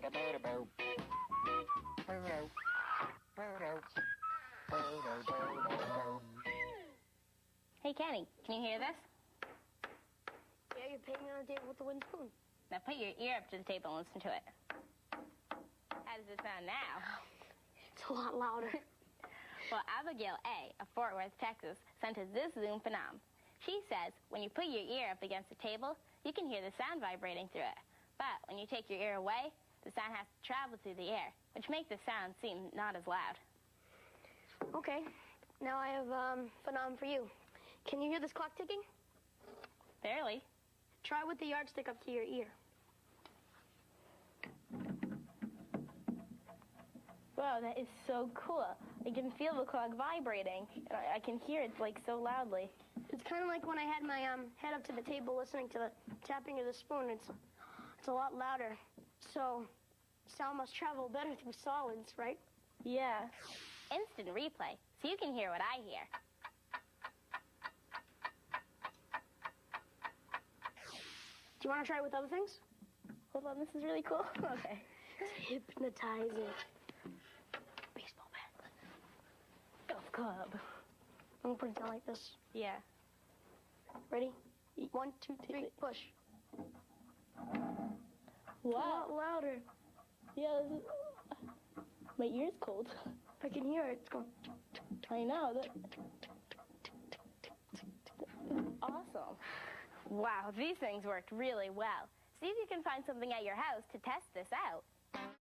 Hey, Kenny, can you hear this? Yeah, you're painting on the table with the wooden spoon. Now put your ear up to the table and listen to it. How does it sound now? It's a lot louder. Well, Abigail A. of Fort Worth, Texas, sent us this Zoom Phenom. She says when you put your ear up against the table, you can hear the sound vibrating through it. But when you take your ear away, the sound has to travel through the air, which makes the sound seem not as loud. Okay, now I have Phenom for you. Can you hear this clock ticking? Barely. Try with the yardstick up to your ear. Wow, that is so cool. I can feel the clock vibrating, and I can hear it like so loudly. It's kind of like when I had my head up to the table listening to the tapping of the spoon. It's a lot louder. So sound must travel better through solids, right? Yeah. Instant replay, so you can hear what I hear. Do you want to try it with other things? Hold on, this is really cool. Okay. It's hypnotizing. Baseball bat. Golf club. I'm going to put it down like this. Yeah. Ready? 1, 2, 3, push. Wow. A lot louder. Yeah, my ear's cold. I can hear it. It's going. I know. That's awesome. Wow, these things worked really well. See if you can find something at your house to test this out.